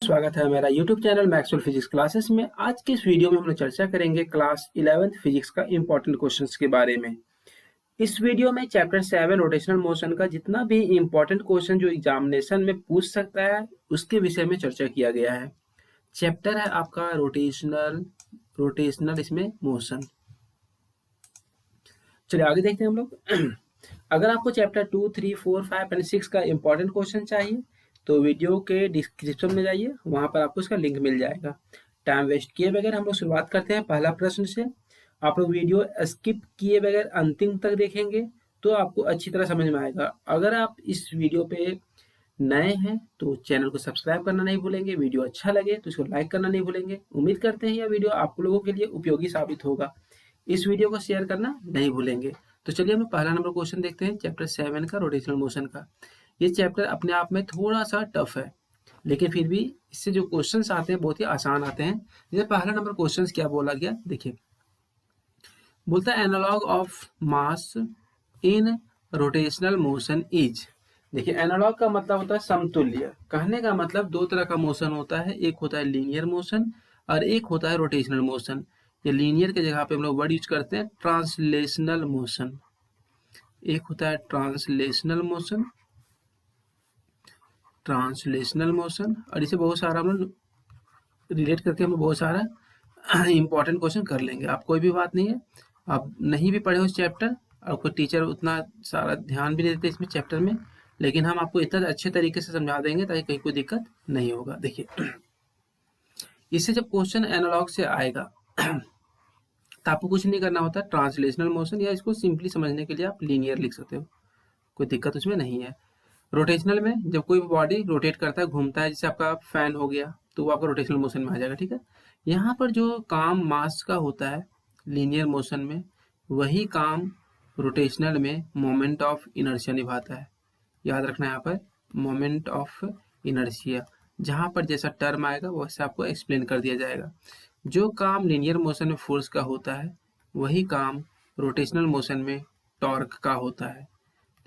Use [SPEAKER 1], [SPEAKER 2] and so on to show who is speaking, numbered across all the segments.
[SPEAKER 1] स्वागत है मेरा YouTube channel Maxwell physics classes में। आज की इस वीडियो में हम लोग चर्चा करेंगे क्लास 11th फिजिक्स का इंपॉर्टेंट क्वेश्चंस के बारे में। इस वीडियो में चैप्टर 7 रोटेशनल मोशन का जितना भी इंपॉर्टेंट क्वेश्चन जो एग्जामिनेशन में पूछ सकता है उसके विषय में चर्चा किया गया है। चैप्टर है आपका रोटेशनल इसमें मोशन। चलिए आगे देखते हैं हम लोग। अगर आपको चैप्टर 2, 3, 4, 5 एंड 6 का इंपॉर्टेंट क्वेश्चन चाहिए तो वीडियो के डिस्क्रिप्शन में जाइए, वहां पर आपको इसका लिंक मिल जाएगा। टाइम वेस्ट किए बगैर हम लोग शुरुआत करते हैं पहला प्रश्न से। आप लोग वीडियो स्किप किए बगैर अंतिम तक देखेंगे तो आपको अच्छी तरह समझ में आएगा। अगर आप इस वीडियो पे नए हैं तो चैनल को सब्सक्राइब करना नहीं भूलेंगे। वीडियो अच्छा लगे तो इसको लाइक करना नहीं भूलेंगे। उम्मीद करते हैं यह वीडियो आप लोगों के लिए उपयोगी साबित होगा। इस वीडियो को शेयर करना नहीं भूलेंगे। तो चलिए हम लोग पहला नंबर क्वेश्चन देखते हैं चैप्टर 7 का रोटेशनल मोशन का। ये चैप्टर अपने आप में थोड़ा सा टफ है, लेकिन फिर भी इससे जो क्वेश्चंस आते हैं बहुत ही आसान आते हैं। जैसे पहला नंबर क्वेश्चंस क्या बोला गया देखिए, बोलता है analogue of mass in rotational motion is. देखिए एनालॉग का मतलब होता है समतुल्य। कहने का मतलब दो तरह का मोशन होता है, एक होता है लीनियर मोशन और एक होता है रोटेशनल मोशन। ये लीनियर के जगह पे हम लोग वर्ड यूज करते हैं ट्रांसलेशनल मोशन। एक होता है ट्रांसलेशनल मोशन और इसे बहुत सारा हम लोग रिलेट करके हम बहुत सारा इंपॉर्टेंट क्वेश्चन कर लेंगे। आप कोई भी बात नहीं है, आप नहीं भी पढ़े उस चैप्टर और कोई टीचर उतना सारा ध्यान भी नहीं देते इसमें चैप्टर में, लेकिन हम आपको इतना अच्छे तरीके से समझा देंगे ताकि कहीं कोई दिक्कत नहीं होगा। देखिए इससे जब क्वेश्चन एनालॉग से आएगा तो आपको कुछ नहीं करना होता, ट्रांसलेशनल मोशन या इसको सिंपली समझने के लिए आप लीनियर लिख सकते हो, कोई दिक्कत उसमें नहीं है। रोटेशनल में जब कोई बॉडी रोटेट करता है, घूमता है, जैसे आपका फैन हो गया तो वो आपका रोटेशनल मोशन में आ जाएगा। ठीक है, यहाँ पर जो काम मास का होता है लीनियर मोशन में, वही काम रोटेशनल में मोमेंट ऑफ इनर्शिया निभाता है। याद रखना यहाँ पर मोमेंट ऑफ इनर्शिया, जहाँ पर जैसा टर्म आएगा वैसे आपको एक्सप्लेन कर दिया जाएगा। जो काम लीनियर मोशन में फोर्स का होता है वही काम रोटेशनल मोशन में टॉर्क का होता है।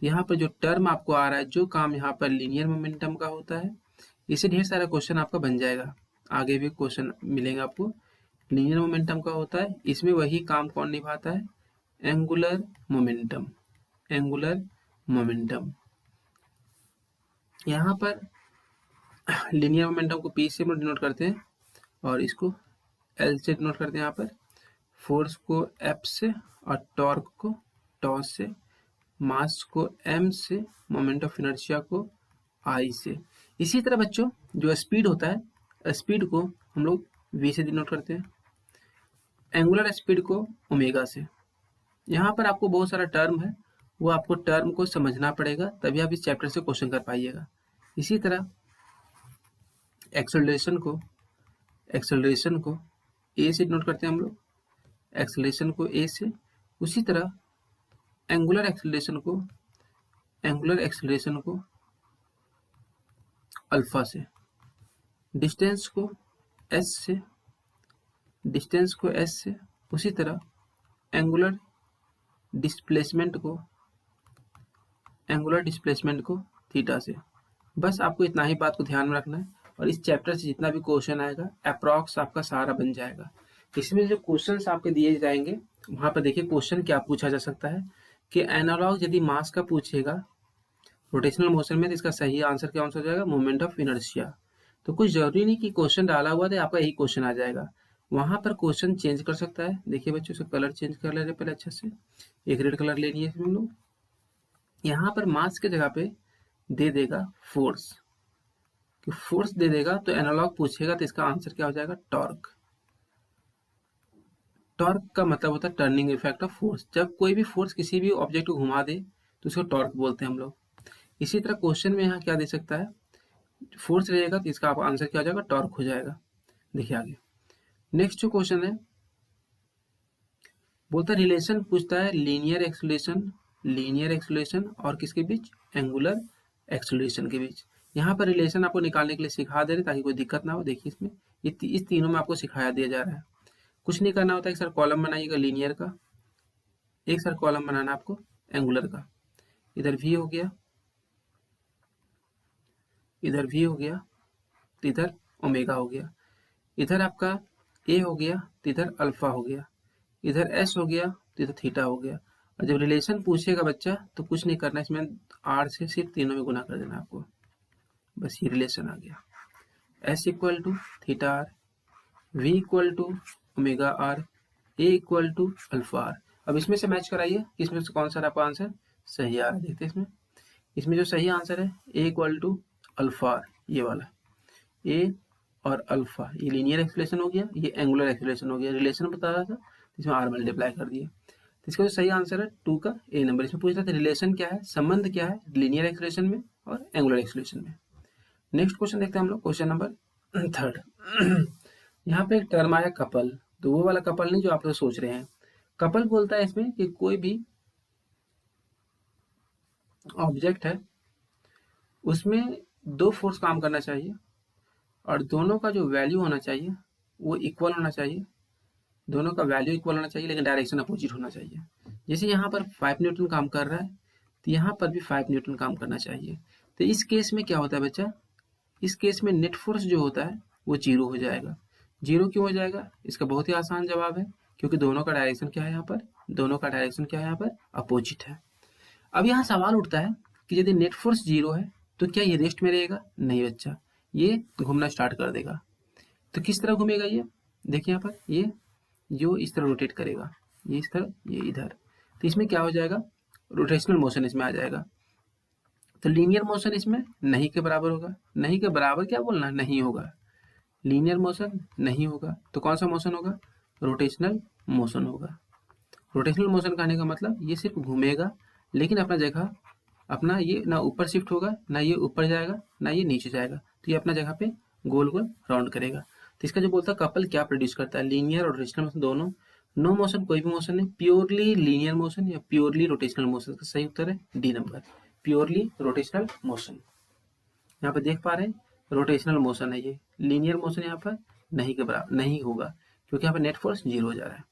[SPEAKER 1] तो यहाँ पर जो टर्म आपको आ रहा है, जो काम यहाँ पर लीनियर मोमेंटम का होता है, इससे ढेर सारा क्वेश्चन आपका बन जाएगा। आगे भी क्वेश्चन मिलेंगे आपको। लीनियर मोमेंटम का होता है, इसमें वही काम कौन निभाता है, एंगुलर मोमेंटम। एंगुलर मोमेंटम यहाँ पर लीनियर मोमेंटम को पी से डिनोट करते हैं और इसको एल से डिनोट करते हैं। यहाँ पर फोर्स को एफ से और टॉर्क को टॉ से, मास को m से, मोमेंट ऑफ इनर्शिया को I से। इसी तरह बच्चों जो स्पीड होता है, स्पीड को हम लोग v से डिनोट करते हैं, एंगुलर स्पीड को ओमेगा से। यहाँ पर आपको बहुत सारा टर्म है, वो आपको टर्म को समझना पड़ेगा तभी आप इस चैप्टर से क्वेश्चन कर पाइएगा। इसी तरह एक्सेलरेशन को a से डिनोट करते हैं हम लोग, एक्सेलरेशन को a से। उसी तरह एंगुलर एक्सेलरेशन को अल्फा से, डिस्टेंस को s से। उसी तरह एंगुलर डिस्प्लेसमेंट को थीटा से। बस आपको इतना ही बात को ध्यान में रखना है और इस चैप्टर से जितना भी क्वेश्चन आएगा अप्रॉक्स आपका सारा बन जाएगा। इसमें जो क्वेश्चंस आपके दिए जाएंगे वहां पर देखिए क्वेश्चन क्या पूछा जा सकता है कि एनालॉग यदि मास का पूछेगा रोटेशनल मोशन में तो इसका सही आंसर क्या हो जाएगा, मोमेंट ऑफ इनर्शिया। तो कुछ जरूरी नहीं कि क्वेश्चन डाला हुआ था आपका यही क्वेश्चन आ जाएगा, वहां पर क्वेश्चन चेंज कर सकता है। देखिए बच्चों इसका कलर चेंज कर ले रहे पहले अच्छे से, एक रेड कलर ले लिए हम लोग। यहाँ पर मास के जगह पे दे देगा फोर्स, कि फोर्स दे देगा तो एनालॉग पूछेगा तो इसका आंसर क्या हो जाएगा, टॉर्क। टॉर्क का मतलब होता है टर्निंग इफेक्ट ऑफ फोर्स। जब कोई भी फोर्स किसी भी ऑब्जेक्ट को घुमा दे तो उसको टॉर्क बोलते हैं हम लोग। इसी तरह क्वेश्चन में यहाँ क्या दे सकता है, फोर्स रहेगा तो इसका आंसर क्या हो जाएगा, टॉर्क हो जाएगा। देखिए आगे नेक्स्ट जो क्वेश्चन है, बोलता है रिलेशन पूछता है लीनियर एक्सेलरेशन और किसके बीच, एंगुलर एक्सेलरेशन के बीच। यहाँ पर रिलेशन आपको निकालने के लिए सिखा दे रहे ताकि कोई दिक्कत ना हो। देखिए इसमें इस तीनों में आपको सिखाया दिया जा रहा है। कुछ नहीं करना होता है, एक सर कॉलम बनाइएगा लीनियर का, एक सर कॉलम बनाना आपको एंगुलर का। इधर v हो गया, इधर v हो गया, इधर ओमेगा हो गया, इधर आपका ए हो गया तो इधर अल्फा हो गया, इधर एस हो गया तो इधर थीटा हो गया। और जब रिलेशन पूछेगा बच्चा तो कुछ नहीं करना, इसमें आर से सिर्फ तीनों में गुना कर देना आपको, बस ये रिलेशन आ गया। S equal to theta R, V equal to omega R, A equal to alpha R. अब इसमें से मैच कराइए कि इसमें से कौन सा आपका आंसर सही आ रहा है। देखते हैं इसमें जो सही आंसर है ए इक्वल टू अल्फा आर, ये वाला ए और अल्फा, ये लीनियर एक्सप्रेशन हो गया, ये एंगुलर एक्सप्रेशन हो गया। रिलेशन बता रहा था इसमें आर मल्टीप्लाई कर दिए, तो इसका जो सही आंसर है 2 का ए नंबर। इसमें पूछ रहा था रिलेशन क्या है, संबंध क्या है लीनियर एक्सप्रेशन में और एंगुलर एक्सप्रेशन में। नेक्स्ट क्वेश्चन देखते हैं हम लोग, क्वेश्चन नंबर 3। यहाँ पे एक टर्म आया कपल, तो वो वाला कपल नहीं जो आप लोग सोच रहे हैं। कपल बोलता है इसमें कि कोई भी ऑब्जेक्ट है उसमें दो फोर्स काम करना चाहिए और दोनों का जो वैल्यू होना चाहिए वो इक्वल होना चाहिए, दोनों का वैल्यू इक्वल होना चाहिए लेकिन डायरेक्शन अपोजिट होना चाहिए। जैसे यहाँ पर 5 न्यूटन काम कर रहा है तो यहाँ पर भी 5 न्यूटन काम करना चाहिए। तो इस केस में क्या होता है बच्चा, इस केस में नेट फोर्स जो होता है वो जीरो हो जाएगा। जीरो क्यों हो जाएगा, इसका बहुत ही आसान जवाब है, क्योंकि दोनों का डायरेक्शन क्या है यहाँ पर, दोनों का डायरेक्शन क्या है यहाँ पर, अपोजिट है। अब यहाँ सवाल उठता है कि यदि नेट फोर्स जीरो है तो क्या ये रेस्ट में रहेगा, नहीं बच्चा, ये घूमना स्टार्ट कर देगा। तो किस तरह घूमेगा ये, देखिए यहाँ पर ये जो इस तरह रोटेट करेगा, ये इस तरह, ये इधर, तो इसमें क्या हो जाएगा, रोटेशनल मोशन इसमें आ जाएगा। तो लीनियर मोशन इसमें नहीं के बराबर होगा, नहीं के बराबर क्या बोलना, नहीं होगा, लीनियर मोशन नहीं होगा, तो कौन सा मोशन होगा, रोटेशनल मोशन होगा। रोटेशनल मोशन कहने का मतलब ये सिर्फ घूमेगा लेकिन अपना जगह, अपना ये ना ऊपर शिफ्ट होगा, ना ये ऊपर जाएगा, ना ये नीचे जाएगा, तो ये अपना जगह पे गोल गोल राउंड करेगा। तो इसका जो बोलता है कपल क्या प्रोड्यूस करता है, लीनियर और रोटेशनल मोशन दोनों। नो मोशन कोई भी मोशन नहीं, प्योरली लीनियर मोशन या प्योरली रोटेशनल मोशन। का सही उत्तर है D number, purely rotational motion. यहाँ पे देख पा रहे हैं रोटेशनल मोशन है ये, लीनियर मोशन यहाँ पर नहीं के बराबर नहीं होगा क्योंकि यहाँ पर नेट फोर्स जीरो हो जा रहा है।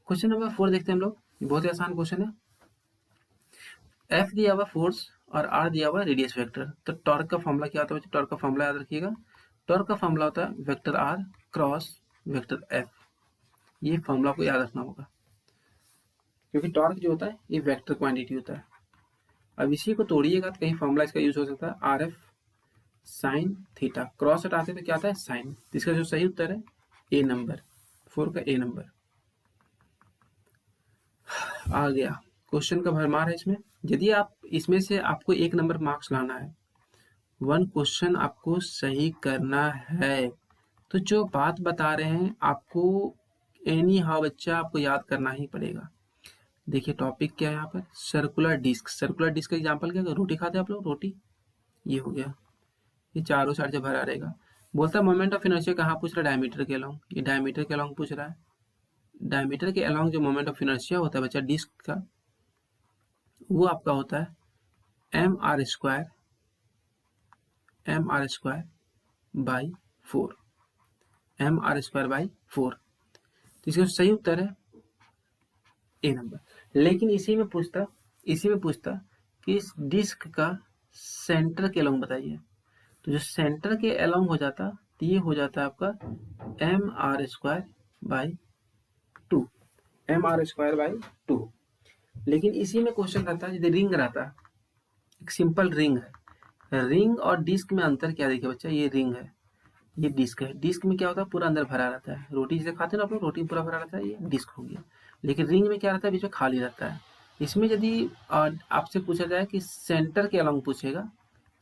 [SPEAKER 1] क्वेश्चन नंबर 4 देखते हैं हम लोग, बहुत ही आसान क्वेश्चन है। एफ दिया हुआ फोर्स और आर दिया हुआ रेडियस वेक्टर, तो टॉर्क का फॉर्मूला क्या होता है, टॉर्क का फॉर्मूला याद रखिएगा, टॉर्क का फॉर्मूला होता है vector R cross vector F. ये फॉर्मूला को याद रखना होगा क्योंकि टॉर्क जो होता है ये वेक्टर क्वांटिटी होता है। अब इसी को तोड़िएगा तो कहीं फॉर्मूला इसका यूज हो सकता है, R F sine theta, cross हटाते तो क्या आता है साइन। इसका जो सही उत्तर है ए नंबर, 4 का ए नंबर आ गया। क्वेश्चन का भरमार है इसमें, यदि आप इसमें से आपको 1 नंबर मार्क्स लाना है, 1 क्वेश्चन आपको सही करना है, तो जो बात बता रहे हैं आपको एनी हाउ बच्चा आपको याद करना ही पड़ेगा। देखिए टॉपिक क्या है यहाँ पर, सर्कुलर डिस्क। सर्कुलर डिस्क का एग्जांपल क्या है, रोटी खाते हैं आप लोग, रोटी, ये हो गया, ये चारों साइड से भरा रहेगा। बोलता है मोमेंट ऑफ इनर्शिया कहाँ पूछ रहा है, डायमीटर के अलोंग, ये डायमीटर के अलोंग पूछ रहा है। डायमीटर के अलोंग जो मोमेंट ऑफ इनर्शिया होता है बच्चा डिस्क का, वो आपका होता है M R square by 4, M R square by 4। तो इसका सही उत्तर है ए नंबर। लेकिन इसी में पूछता कि इस डिस्क का सेंटर के अलोंग बताइए, तो जो सेंटर के अलोंग हो जाता तो ये हो जाता है आपका M R square by 2, M R square by 2। लेकिन इसी में क्वेश्चन रहता है, यदि रिंग रहता, एक सिंपल रिंग है, रिंग और डिस्क में अंतर क्या देखिए बच्चा, ये रिंग है, ये डिस्क है। डिस्क में क्या होता है, पूरा अंदर भरा रहता है, रोटी जैसे खाते हैं ना आप लोग, रोटी पूरा भरा रहता है, ये डिस्क हो गया। लेकिन रिंग में क्या रहता है, बीच में खाली रहता है। इसमें यदि आपसे पूछा जाए कि सेंटर के अलोंग पूछेगा,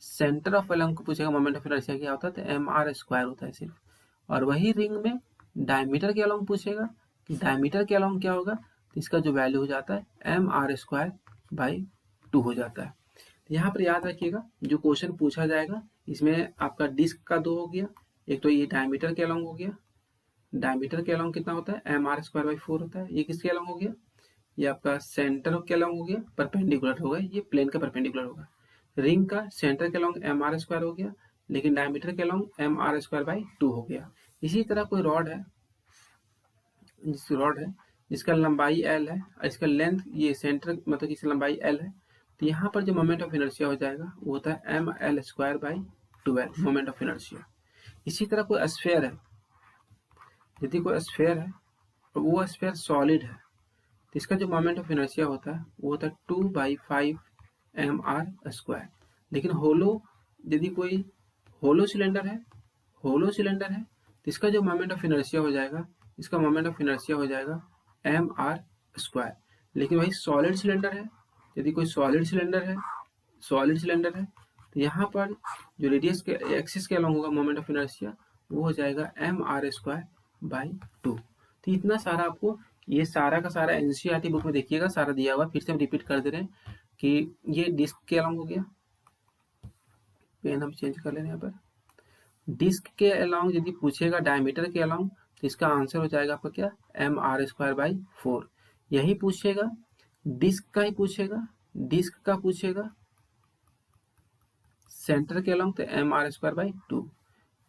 [SPEAKER 1] सेंटर ऑफ अलोंग को पूछेगा, मोमेंट ऑफ इनर्शिया क्या होता है, तो एम आर स्क्वायर होता है सिर्फ। और वही रिंग में डायमीटर के अलोंग पूछेगा कि डायमीटर के अलोंग क्या होगा, तो इसका जो वैल्यू हो जाता है एम आर स्क्वायर बाई 2 हो जाता है। यहाँ पर याद रखिएगा जो क्वेश्चन पूछा जाएगा इसमें आपका डिस्क का 2 हो गया, एक तो ये डायमीटर के अलोंग हो गया, डायमीटर के अलोंग कितना होता है, एम आर स्क्वायर बाई 4 होता है। ये किसके अलोंग हो गया, ये आपका सेंटर के अलोंग हो गया, परपेंडिकुलर होगा, ये प्लेन का परपेंडिकुलर होगा। रिंग का सेंटर के अलोंग एम आर स्क्वायर हो गया, लेकिन डायमीटर के along M R square by 2 हो गया। इसी तरह कोई रॉड है, जिसका लंबाई एल है और इसका लेंथ, ये सेंटर मतलब इसकी लंबाई एल है, तो यहाँ पर जो मोमेंट ऑफ इनर्शिया हो जाएगा वो होता है M L square by 12 moment of inertia. इसी तरह कोई स्फीयर है, यदि कोई स्फीयर है और वो स्फीयर सॉलिड है तो इसका जो मोमेंट ऑफ इनर्शिया होता है वो होता है 2/5 mr²। लेकिन यदि कोई होलो सिलेंडर है, तो इसका जो मोमेंट ऑफ इनर्शिया हो जाएगा, इसका मोमेंट ऑफ इनर्शिया हो जाएगा mr²। लेकिन वही सॉलिड सिलेंडर है, यदि कोई सॉलिड सिलेंडर है तो यहाँ पर जो रेडियस के एक्सिस के अलॉन्ग होगा मोमेंट ऑफ इनर्शिया वो हो जाएगा mr²/2। तो इतना सारा आपको, ये सारा का सारा एनसीईआरटी बुक में देखिएगा, सारा दिया हुआ। फिर से हम रिपीट कर दे रहे हैं कि ये डिस्क के अलॉन्ग हो गया, पेन हम चेंज कर ले रहे हैं यहाँ पर। डिस्क के अलॉन्ग यदि पूछेगा डायमीटर के अलॉन्ग तो इसका आंसर हो जाएगा आपका क्या, mr²/4। यही पूछेगा डिस्क का ही पूछेगा, डिस्क का पूछेगा सेंटर के अलॉन्ग तो mr²/2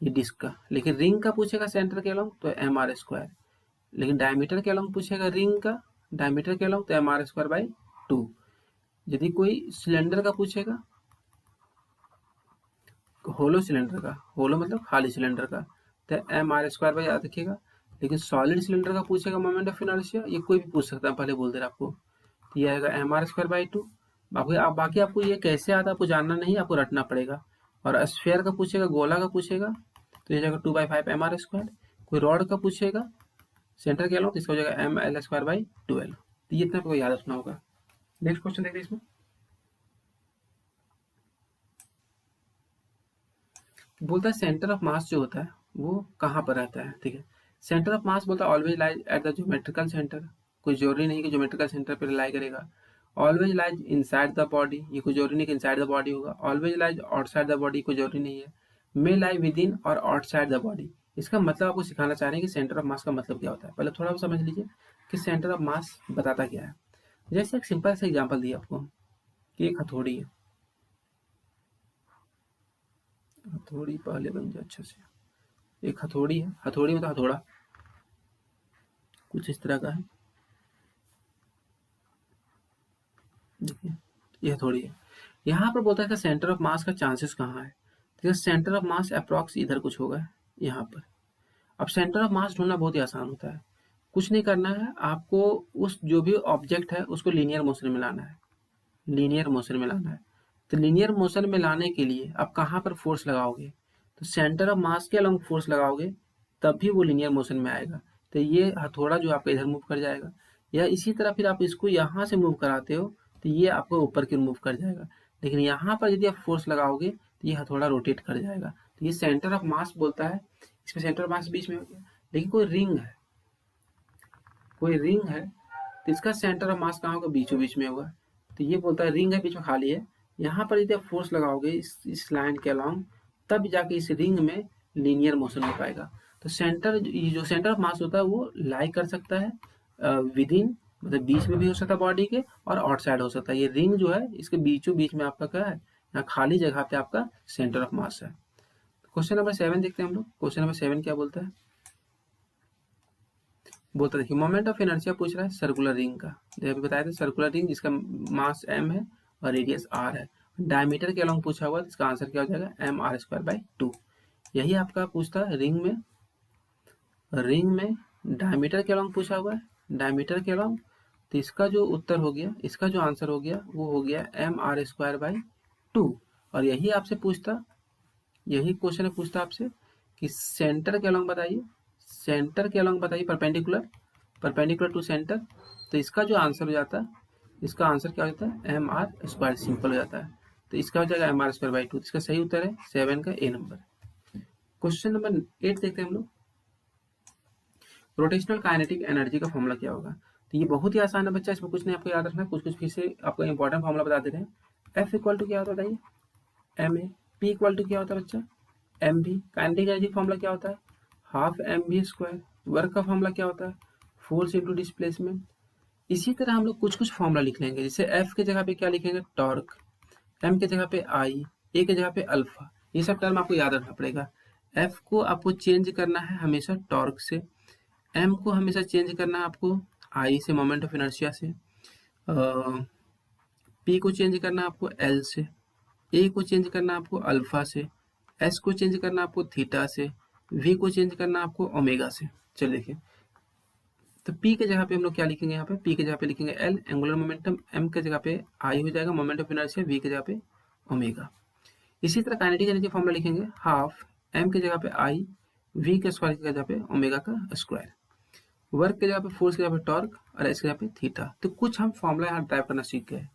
[SPEAKER 1] ये डिस्क का। लेकिन रिंग का पूछेगा सेंटर के अलॉन्ग तो mr²। लेकिन डायमीटर के अलॉन्ग पूछेगा रिंग का, डायमीटर के अलॉन्ग तो mr²/2। यदि कोई सिलेंडर का पूछेगा, होलो सिलेंडर का, होलो मतलब खाली सिलेंडर का, तो mr² याद रखिएगा। लेकिन सॉलिड सिलेंडर का पूछेगा मोमेंट ऑफ इनर्शिया, ये कोई भी पूछ सकता है, पहले बोल दे रहा आपको, तो ये आएगा mr²/2। बाकी आपको ये कैसे आता है आपको जानना नहीं, आपको रटना पड़ेगा। और स्फीयर का पूछेगा, गोला का पूछेगा तो ये जाएगा 2/5 mr²। कोई रॉड का पूछेगा सेंटर के अलॉन्ग तो इसका हो जाएगा ml²/12। तो ये इतना आपको याद रखना होगा। नेक्स्ट क्वेश्चन देखिए, इसमें बोलता है सेंटर ऑफ मास जो होता है वो कहाँ पर रहता है। ठीक है, सेंटर ऑफ मास बोलता है always lies at the geometrical centre. कोई जरूरी नहीं कि ज्योमेट्रिकल सेंटर पर लाई करेगा। Always lies inside the body, ये कोई जरूरी नहीं कि इनसाइड द बॉडी होगा। Always lies outside the body, कोई जरूरी नहीं है। मे लाई विद इन और आउटसाइड द बॉडी। इसका मतलब आपको सिखाना चाह रहे हैं कि सेंटर ऑफ मास का मतलब क्या होता है। पहले थोड़ा समझ लीजिए कि सेंटर ऑफ मास बताता क्या है। जैसे एक सिंपल सा एग्जांपल दिया आपको कि एक हथौड़ी है, हथौड़ी पहले बन जाए अच्छे से। एक हथौड़ी है, हथौड़ी मतलब हथौड़ा कुछ इस तरह का है, देखिए ये हथौड़ी है। यहाँ पर बोलता है कि सेंटर ऑफ मास का चांसेस कहाँ है। तो सेंटर ऑफ मास अप्रॉक्स इधर कुछ होगा यहाँ पर। अब सेंटर ऑफ मास ढूंढना बहुत ही आसान होता है, कुछ नहीं करना है आपको, उस जो भी ऑब्जेक्ट है उसको लीनियर मोशन में लाना है, लीनियर मोशन में लाना है। तो लीनियर मोशन में लाने के लिए आप कहाँ पर फोर्स लगाओगे, तो सेंटर ऑफ मास के अलॉन्ग फोर्स लगाओगे तब भी वो लीनियर मोशन में आएगा। तो ये हथौड़ा जो आपका इधर मूव कर जाएगा, या इसी तरह फिर आप इसको यहाँ से मूव कराते हो तो ये आपको ऊपर की मूव कर जाएगा। लेकिन यहाँ पर यदि आप फोर्स लगाओगे तो ये हथौड़ा रोटेट कर जाएगा। तो ये सेंटर ऑफ मास बोलता है, इसमें सेंटर ऑफ मास बीच में हो गया। लेकिन कोई रिंग है, कोई रिंग है तो इसका सेंटर ऑफ मास कहाँ होगा, बीचों बीच में होगा। तो ये बोलता है रिंग है, बीच में खाली है, यहाँ पर यदि आप फोर्स लगाओगे इस लाइन के अलॉन्ग तब जाके इस रिंग में लीनियर मोशन हो पाएगा। तो ये जो सेंटर ऑफ मास होता है वो लाई कर सकता है विद इन, मतलब बीच में भी हो सकता है बॉडी के, और आउटसाइड हो सकता है। ये रिंग जो है इसके बीचों बीच में आपका क्या है, यहाँ खाली जगह पे आपका सेंटर ऑफ मास है। क्वेश्चन नंबर 7 देखते हैं हम लोग। क्वेश्चन नंबर 7 क्या बोलता है, बोलता देखिए मोमेंट ऑफ इनर्शिया पूछ रहा है सर्कुलर रिंग का। अभी बताया था सर्कुलर रिंग जिसका मास m है और रेडियस r है, डायमीटर के अलॉन्ग पूछा हुआ, इसका आंसर क्या हो जाएगा, mr²/2। यही आपका पूछता है रिंग में डायमीटर के अलॉन्ग पूछा हुआ है, डायमीटर के अलॉन्ग। तो इसका जो उत्तर हो गया, इसका जो आंसर हो गया वो हो गया mr²/2। और यही आपसे पूछता, यही क्वेश्चन पूछता आपसे कि सेंटर के अलॉन्ग बताइए, सेंटर के अलॉन्ग बताइए परपेंडिकुलर टू सेंटर। तो इसका जो आंसर हो जाता है, इसका आंसर क्या हो जाता है, mr², सिंपल हो जाता है। तो इसका हो जाएगा mr²/2। इसका सही उत्तर है 7 का ए नंबर। क्वेश्चन नंबर 8 देखते हैं हम लोग। रोटेशनल काइनेटिक एनर्जी का फॉर्मूला क्या होगा। तो ये बहुत ही आसान है बच्चा, इसमें कुछ नहीं आपको याद रखना है, कुछ फिर से आपको इंपॉर्टेंट फॉर्मूला बता दे रहे हैं। F इक्वल टू क्या होता है बताइए, ma। P इक्वल टू क्या होता है बच्चा, mv। काइनेटिक एनर्जी फॉर्मूला क्या होता है, हाफ mv²। वर्क का फॉर्मूला क्या होता है, फोर्स इंटू डिस्प्लेसमेंट। इसी तरह हम लोग कुछ फॉर्मूला लिख लेंगे, जैसे F के जगह पे क्या लिखेंगे, टॉर्क, M के जगह पे I, A के जगह पे अल्फा। ये सब टर्म आपको याद रखना पड़ेगा। F को आपको चेंज करना है हमेशा टॉर्क से, M को हमेशा चेंज करना है आपको I से, मोमेंट ऑफ इनर्शिया से, P को चेंज करना है आपको L से, A को चेंज करना है आपको अल्फा से, S को चेंज करना है आपको थीटा से, v को चेंज करना है आपको ओमेगा से। चलिए देखिए, तो p के जगह पे हम लोग क्या लिखेंगे, यहाँ पे p के जगह पे लिखेंगे l, एंगुलर मोमेंटम, m के जगह पे i हो जाएगा, मोमेंट ऑफ इनर्शिया v के जगह पे ओमेगा। इसी तरह काइनेटिक एनर्जी फॉर्मूला लिखेंगे, हाफ m के जगह पे i, v के स्क्वायर की जगह पे ओमेगा का स्क्वायर, वर्क के जगह पे फोर्स की जगह पे टॉर्क और एस की जगह पे थीटा। तो कुछ हम फॉर्मूला यहाँ ड्राइव करना सीख गए।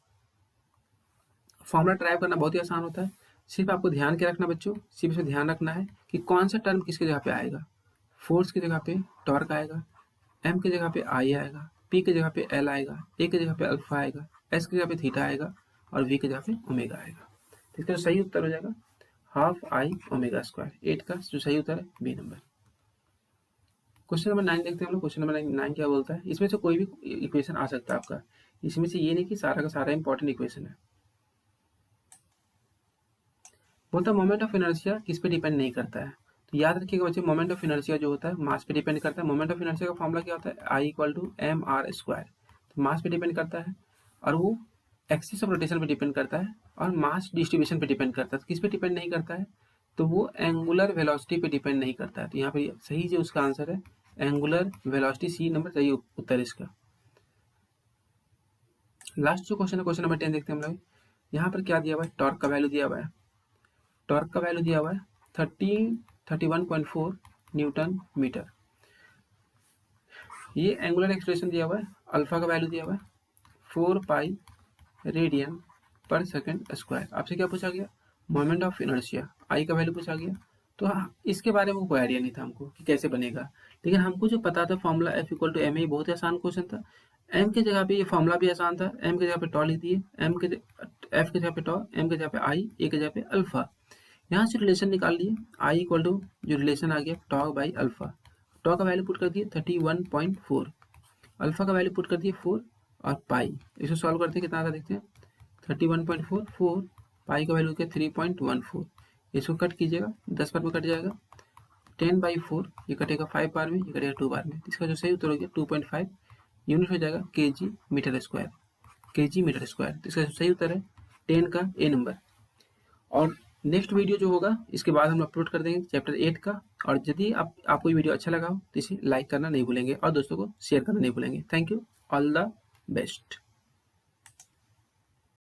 [SPEAKER 1] फॉर्मूला ड्राइव करना बहुत ही आसान होता है, सिर्फ आपको ध्यान क्या रखना बच्चों, सिर्फ इसमें ध्यान रखना है कि कौन सा टर्म किसकी जगह पे आएगा। फोर्स की जगह पे टॉर्क आएगा, एम की जगह पे आई आएगा, पी की जगह पे एल आएगा, ए की जगह पे अल्फा आएगा, एस की जगह पे थीटा आएगा और वी की जगह पे ओमेगा आएगा। तो इसका जो सही उत्तर हो जाएगा हाफ आई ओमेगा स्क्वायर। 8 का जो सही उत्तर है बी नंबर। क्वेश्चन नंबर 9 देखते हैं हम लोग। क्वेश्चन नंबर 9 क्या बोलता है, इसमें से कोई भी इक्वेशन आ सकता है आपका, इसमें से ये नहीं कि सारा का सारा इंपॉर्टेंट इक्वेशन है। बोलता है मोमेंट ऑफ इनर्शिया किस पे डिपेंड नहीं करता है। तो याद रखिएगा बच्चे, मोमेंट ऑफ इनर्शिया जो होता है मास पे डिपेंड करता है। मोमेंट ऑफ इनर्शिया का फॉर्मूला क्या होता है, I equal to M R square. तो मास पे डिपेंड करता है और वो एक्सिस ऑफ रोटेशन पे डिपेंड करता है और मास डिस्ट्रीब्यूशन पे डिपेंड करता है। तो किस पे डिपेंड नहीं करता है, तो वो एंगुलर वेलोसिटी पे डिपेंड नहीं करता है। तो यहाँ पे सही जो उसका आंसर है एंगुलर वेलोसिटी, सी नंबर सही उत्तर इसका। लास्ट जो क्वेश्चन है, क्वेश्चन नंबर 10 देखते हैं हम लोग। यहाँ पर क्या दिया हुआ है, टॉर्क का वैल्यू दिया हुआ है। टॉर्क का वैल्यू दिया हुआ है 31.4 न्यूटन मीटर। ये एंगुलर एक्सप्रेशन दिया हुआ है, अल्फा का वैल्यू दिया हुआ है 4 पाई रेडियन पर सेकंड स्क्वायर। आपसे क्या पूछा गया, मोमेंट ऑफ इनर्शिया, आई का वैल्यू पूछा गया। तो हाँ, इसके बारे में कोई आइडिया नहीं था हमको कि कैसे बनेगा, लेकिन हमको जो पता था formula F equal to M A, बहुत ही आसान क्वेश्चन था। एम के जगह पे ये फॉर्मूला भी आसान था, एम के जगह पे टॉ लिख दिए, एफ के जगह पे टॉ, एम के जगह पे आई, ए के जगह पे अल्फा। यहाँ से रिलेशन निकाल लिए, आई इक्वल टू जो रिलेशन आ गया टॉ बाई अल्फा। टॉ का वैल्यू पुट कर दिए 31.4, अल्फा का वैल्यू पुट कर दिए 4 और पाई। इसे सॉल्व करते हैं कितना आता देखते हैं, 31.4, 4 पाई का वैल्यू क्या 3.14। इसको कट कीजिएगा, 10 बार में कट जाएगा, 10/4 ये कटेगा 5 बार में, ये कटेगा 2 बार में। इसका जो सही उत्तर हो गया 2.5 यूनिट हो जाएगा KG metre square, KG metre square. तो इसका जो सही उत्तर है 10 का ए नंबर। और नेक्स्ट वीडियो जो होगा इसके बाद हम अपलोड कर देंगे चैप्टर 8 का। और यदि आपको ये वीडियो अच्छा लगा हो तो इसे लाइक करना नहीं भूलेंगे और दोस्तों को शेयर करना नहीं भूलेंगे। Thank you, all the best.